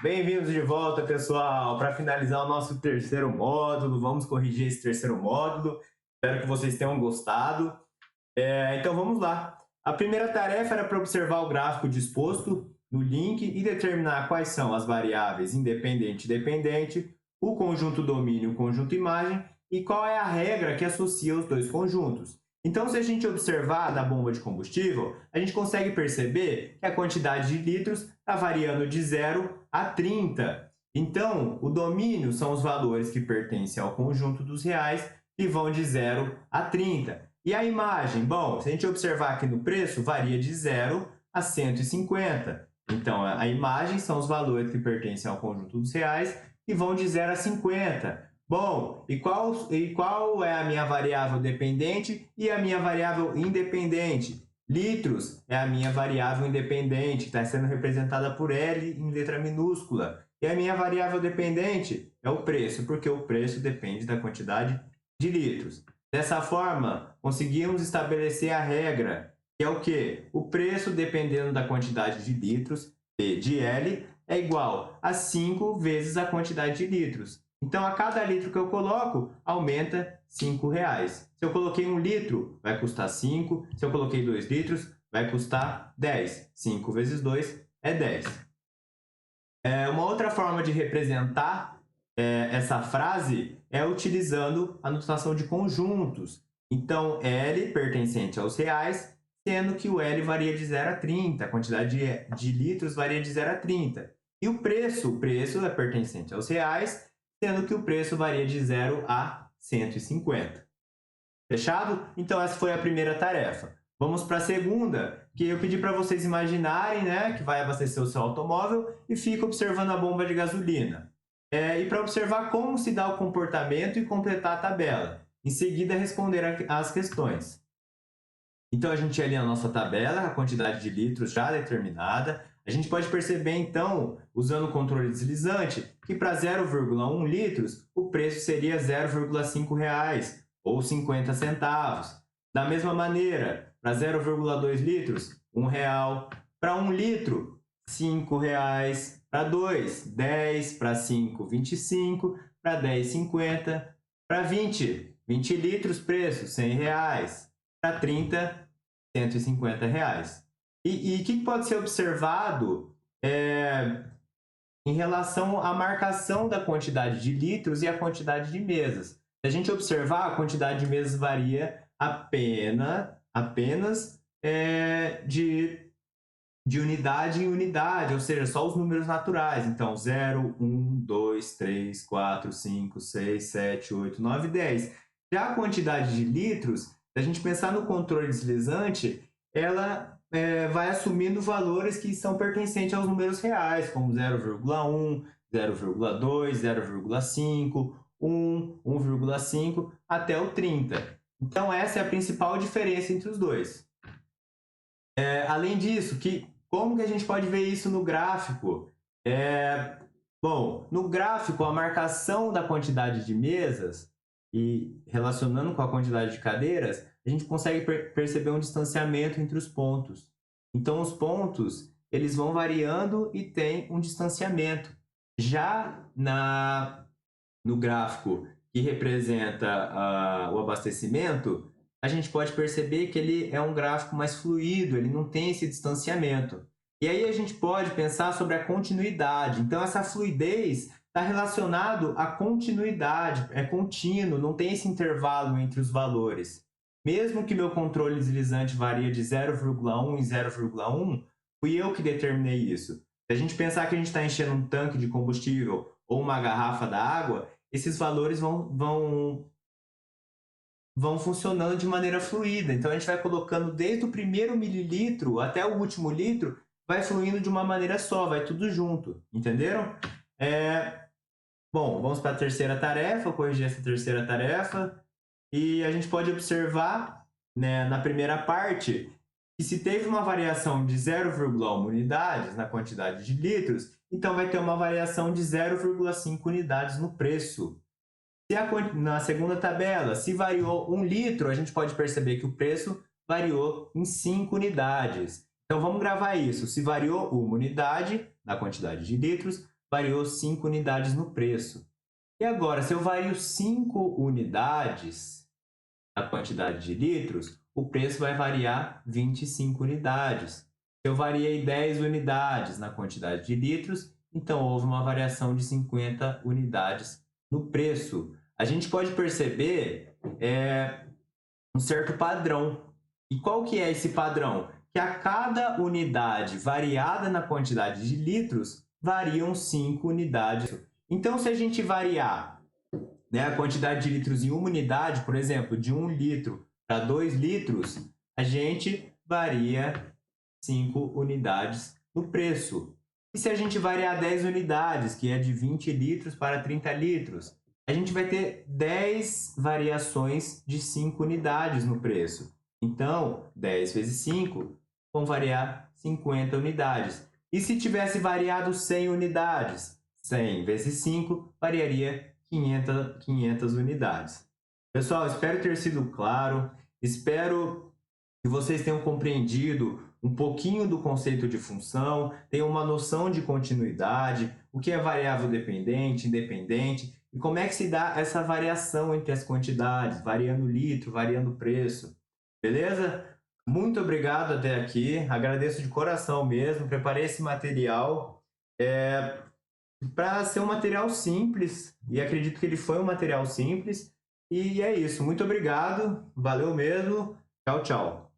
Bem-vindos de volta, pessoal, para finalizar o nosso terceiro módulo. Vamos corrigir esse terceiro módulo. Espero que vocês tenham gostado. Então, vamos lá. A primeira tarefa era para observar o gráfico disposto no link e determinar quais são as variáveis independente e dependente, o conjunto domínio e o conjunto imagem, e qual é a regra que associa os dois conjuntos. Então, se a gente observar da bomba de combustível, a gente consegue perceber que a quantidade de litros está variando de 0 a 30. Então, o domínio são os valores que pertencem ao conjunto dos reais e vão de 0 a 30. E a imagem? Bom, se a gente observar aqui no preço, varia de 0 a 150. Então, a imagem são os valores que pertencem ao conjunto dos reais e vão de 0 a 50. Bom, e qual é a minha variável dependente e a minha variável independente? Litros é a minha variável independente, está sendo representada por L em letra minúscula. E a minha variável dependente é o preço, porque o preço depende da quantidade de litros. Dessa forma, conseguimos estabelecer a regra, que é o quê? O preço, dependendo da quantidade de litros, P de L, é igual a 5 vezes a quantidade de litros. Então, a cada litro que eu coloco, aumenta R$5. Se eu coloquei 1 litro, vai custar 5. Se eu coloquei 2 litros, vai custar 10. 5 vezes 2 é 10. Uma outra forma de representar essa frase é utilizando a notação de conjuntos. Então, L pertencente aos reais, sendo que o L varia de 0 a 30. A quantidade de litros varia de 0 a 30. E o preço é pertencente aos reais, sendo que o preço varia de 0 a 150. Fechado? Então, essa foi a primeira tarefa. Vamos para a segunda, que eu pedi para vocês imaginarem, né, que vai abastecer o seu automóvel e fica observando a bomba de gasolina. E para observar como se dá o comportamento e completar a tabela. Em seguida, responder as questões. Então, a gente ali na nossa tabela, a quantidade de litros já determinada. A gente pode perceber, então, usando o controle deslizante, que para 0,1 litros, o preço seria R$0,5 ou 50 centavos. Da mesma maneira, para 0,2 litros, R$1. Para 1 litro, R$5. Para 2, 10. Para 5, 25. Para 10, 50. Para 20 litros, preço, R$100. Para 30, R$150. E o que pode ser observado em relação à marcação da quantidade de litros e a quantidade de mesas? Se a gente observar, a quantidade de mesas varia apenas de unidade em unidade, ou seja, só os números naturais. Então, 0, 1, 2, 3, 4, 5, 6, 7, 8, 9, 10. Já a quantidade de litros, se a gente pensar no controle deslizante, ela vai assumindo valores que são pertencentes aos números reais, como 0,1, 0,2, 0,5, 1, 1,5, até o 30. Então, essa é a principal diferença entre os dois. Além disso, como que a gente pode ver isso no gráfico? Bom, no gráfico, a marcação da quantidade de mesas e relacionando com a quantidade de cadeiras, a gente consegue perceber um distanciamento entre os pontos. Então, os pontos eles vão variando e tem um distanciamento. Já no gráfico que representa o abastecimento, a gente pode perceber que ele é um gráfico mais fluido, ele não tem esse distanciamento. E aí a gente pode pensar sobre a continuidade. Então, essa fluidez está relacionado à continuidade, é contínuo, não tem esse intervalo entre os valores. Mesmo que meu controle deslizante varia de 0,1 em 0,1, fui eu que determinei isso. Se a gente pensar que a gente está enchendo um tanque de combustível ou uma garrafa d'água, esses valores vão funcionando de maneira fluida. Então, a gente vai colocando desde o primeiro mililitro até o último litro, vai fluindo de uma maneira só, vai tudo junto. Entenderam? Bom, vamos para a terceira tarefa, corrigir essa terceira tarefa. E a gente pode observar, né, na primeira parte, que se teve uma variação de 0,1 unidades na quantidade de litros, então vai ter uma variação de 0,5 unidades no preço. Na segunda tabela, se variou 1 litro, a gente pode perceber que o preço variou em 5 unidades. Então, vamos gravar isso. Se variou 1 unidade na quantidade de litros, variou 5 unidades no preço. E agora, se eu vario 5 unidades na quantidade de litros, o preço vai variar 25 unidades. Se eu variei 10 unidades na quantidade de litros, então houve uma variação de 50 unidades no preço. A gente pode perceber um certo padrão. E qual que é esse padrão? Que a cada unidade variada na quantidade de litros, variam 5 unidades. Então, se a gente variar, né, a quantidade de litros em uma unidade, por exemplo, de 1 litro para 2 litros, a gente varia 5 unidades no preço. E se a gente variar 10 unidades, que é de 20 litros para 30 litros, a gente vai ter 10 variações de 5 unidades no preço. Então, 10 vezes 5 vão variar 50 unidades. E se tivesse variado 100 unidades, 100 vezes 5 variaria 500 unidades. Pessoal, espero ter sido claro, espero que vocês tenham compreendido um pouquinho do conceito de função, tenham uma noção de continuidade, o que é variável dependente, independente, e como é que se dá essa variação entre as quantidades, variando o litro, variando o preço. Beleza? Muito obrigado até aqui, agradeço de coração mesmo, preparei esse material para ser um material simples, e acredito que ele foi um material simples, e é isso, muito obrigado, valeu mesmo, tchau, tchau.